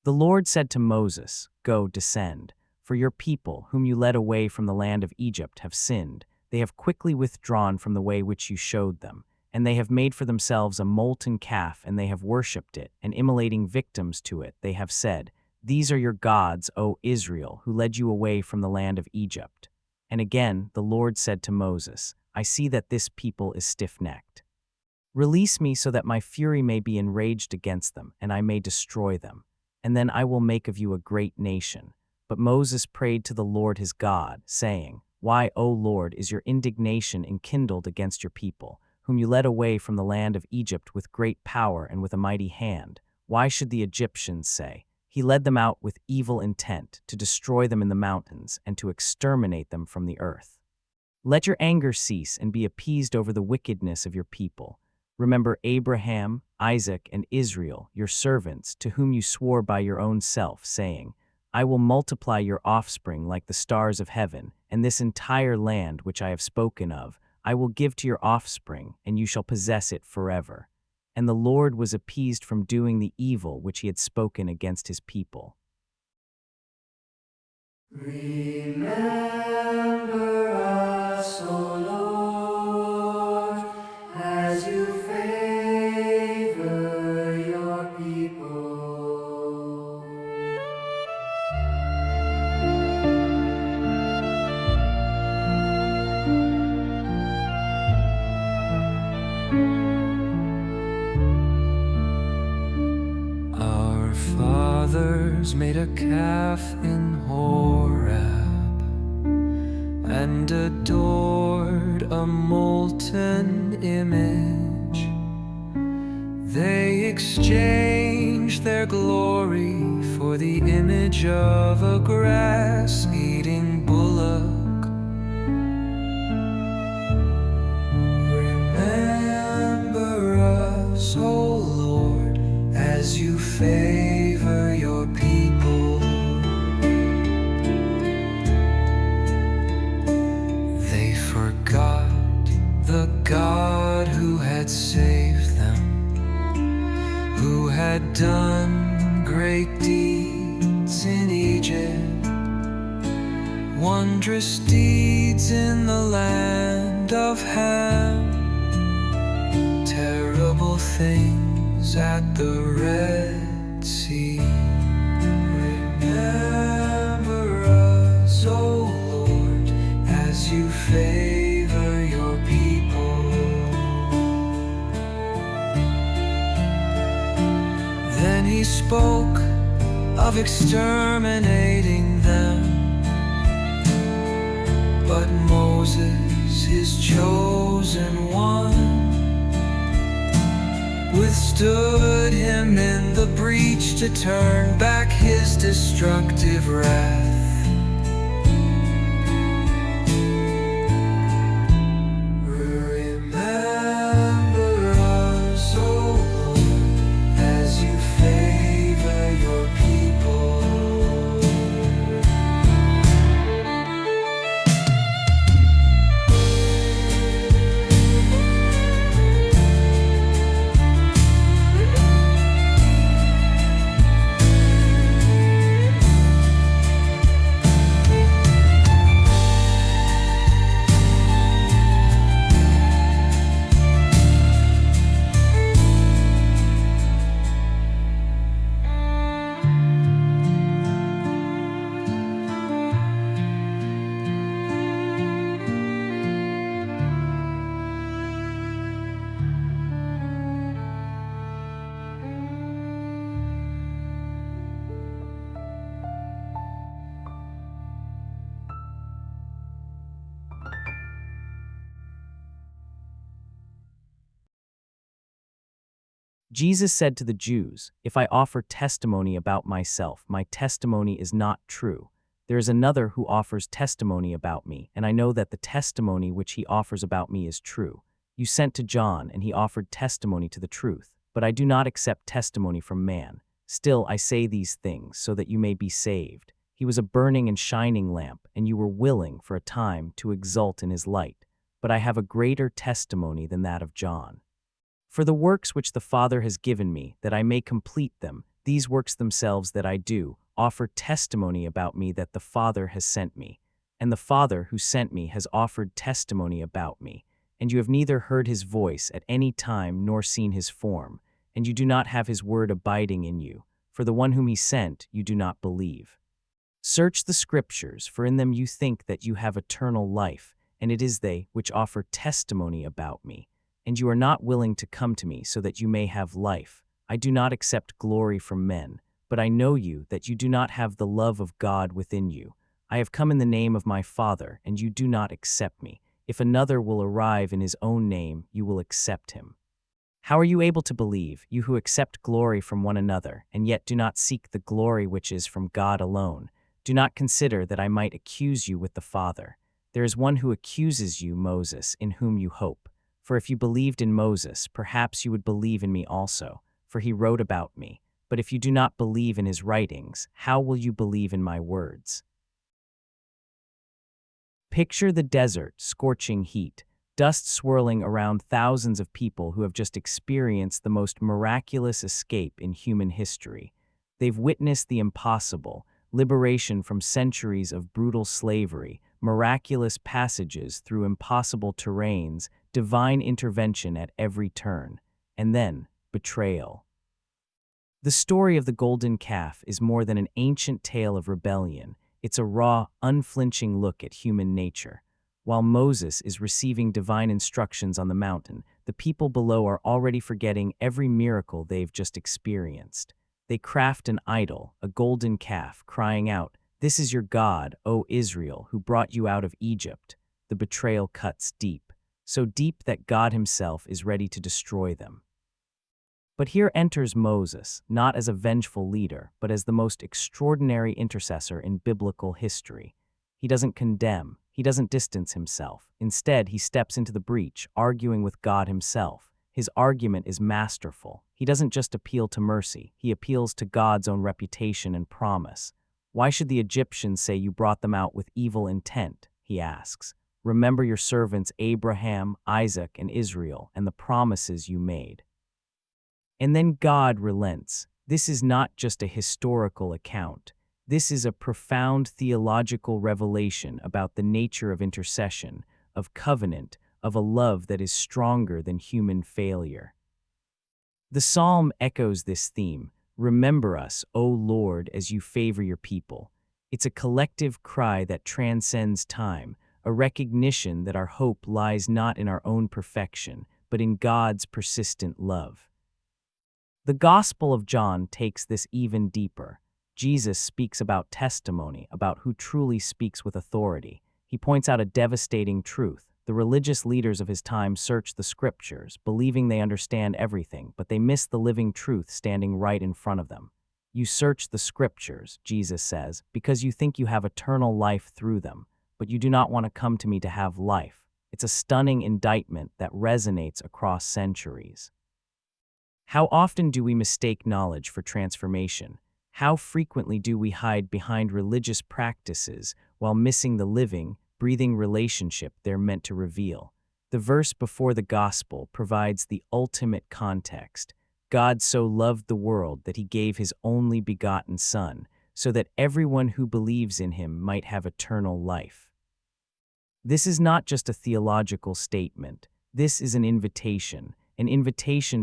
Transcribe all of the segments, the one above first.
The Lord said to Moses, "Go, descend, for your people, whom you led away from the land of Egypt, have sinned. They have quickly withdrawn from the way which you showed them, and they have made for themselves a molten calf, and they have worshipped it, and immolating victims to it, they have said, 'These are your gods, O Israel, who led you away from the land of Egypt.'" And again the Lord said to Moses, "I see that this people is stiff-necked. Release me so that my fury may be enraged against them, and I may destroy them. And then I will make of you a great nation." But Moses prayed to the Lord his God, saying, "Why, O Lord, is your indignation enkindled against your people, whom you led away from the land of Egypt with great power and with a mighty hand? Why should the Egyptians say, 'He led them out with evil intent, to destroy them in the mountains and to exterminate them from the earth'? Let your anger cease and be appeased over the wickedness of your people. Remember Abraham, Isaac, and Israel, your servants, to whom you swore by your own self, saying, 'I will multiply your offspring like the stars of heaven, and this entire land which I have spoken of, I will give to your offspring, and you shall possess it forever.' And the Lord was appeased from doing the evil which he had spoken against his people. Remember us, O Lord, as you favor your people. Our fathers made a calf in Horeb and adored a molten image. They exchanged their glory for the image of a grass-eating bullock. Remember us, O Lord, as you favor your people. They forgot the God who had saved them, who had done great deeds in Egypt, wondrous deeds in the land of Ham, terrible things at the Red Sea. Remember us, O Lord, as you favor your people. Then he spoke of exterminating them, but Moses, his chosen one, withstood him in the breach to turn back his destructive wrath. Remember us, O Lord, as you favor your people. Jesus said to the Jews, "If I offer testimony about myself, my testimony is not true. There is another who offers testimony about me, and I know that the testimony which he offers about me is true. You sent to John, and he offered testimony to the truth. But I do not accept testimony from man. Still, I say these things so that you may be saved. He was a burning and shining lamp, and you were willing for a time to exult in his light. But I have a greater testimony than that of John. For the works which the Father has given me, that I may complete them, These works themselves that I do offer testimony about me that the Father has sent me. And the Father who sent me has offered testimony about me. And you have neither heard his voice at any time nor seen his form, and you do not have his word abiding in you. For the one whom he sent you do not believe. Search the Scriptures, for in them you think that you have eternal life, and it is they which offer testimony about me. And you are not willing to come to me so that you may have life. I do not accept glory from men, but I know you that you do not have the love of God within you. I have come in the name of my Father, and you do not accept me. If another will arrive in his own name, you will accept him. How are you able to believe, you who accept glory from one another, and yet do not seek the glory which is from God alone? Do not consider that I might accuse you with the Father. There is one who accuses you, Moses, in whom you hope. For if you believed in Moses, perhaps you would believe in me also, for he wrote about me. But if you do not believe in his writings, how will you believe in my words? Picture the desert, scorching heat, dust swirling around thousands of people who have just experienced the most miraculous escape in human history. They've witnessed the impossible, liberation from centuries of brutal slavery, miraculous passages through impossible terrains, divine intervention at every turn, and then betrayal. The story of the golden calf is more than an ancient tale of rebellion. It's a raw, unflinching look at human nature. While Moses is receiving divine instructions on the mountain, the people below are already forgetting every miracle they've just experienced. They craft an idol, a golden calf, crying out, "This is your God, O Israel, who brought you out of Egypt." The betrayal cuts deep, so deep that God himself is ready to destroy them. But here enters Moses, not as a vengeful leader, but as the most extraordinary intercessor in biblical history. He doesn't condemn, he doesn't distance himself. Instead, he steps into the breach, arguing with God himself. His argument is masterful. He doesn't just appeal to mercy, he appeals to God's own reputation and promise. Why should the Egyptians say you brought them out with evil intent? He asks. Remember your servants Abraham, Isaac, and Israel, and the promises you made. And then God relents. This is not just a historical account. This is a profound theological revelation about the nature of intercession, of covenant, of a love that is stronger than human failure. The psalm echoes this theme. Remember us, O Lord, as you favor your people. It's a collective cry that transcends time, a recognition that our hope lies not in our own perfection, but in God's persistent love. The Gospel of John takes this even deeper. Jesus speaks about testimony, about who truly speaks with authority. He points out a devastating truth. The religious leaders of his time search the Scriptures, believing they understand everything, but they miss the living truth standing right in front of them. You search the Scriptures, Jesus says, because you think you have eternal life through them, but you do not want to come to me to have life. It's a stunning indictment that resonates across centuries. How often do we mistake knowledge for transformation? How frequently do we hide behind religious practices while missing the living, breathing relationship they're meant to reveal? The verse before the gospel provides the ultimate context. God so loved the world that he gave his only begotten Son, so that everyone who believes in him might have eternal life. This is not just a theological statement. This is an invitation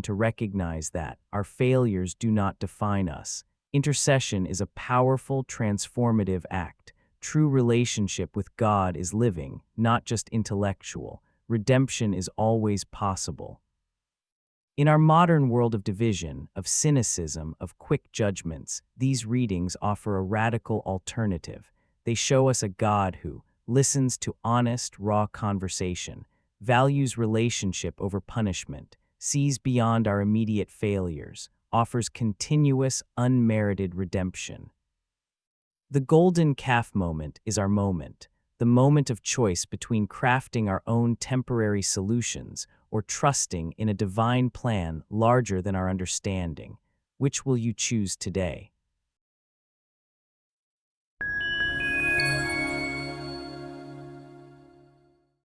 to recognize that our failures do not define us. Intercession is a powerful, transformative act. True relationship with God is living, not just intellectual. Redemption is always possible. In our modern world of division, of cynicism, of quick judgments, these readings offer a radical alternative. They show us a God who listens to honest, raw conversation, values relationship over punishment, sees beyond our immediate failures, offers continuous, unmerited redemption. The golden calf moment is our moment, the moment of choice between crafting our own temporary solutions or trusting in a divine plan larger than our understanding. Which will you choose today?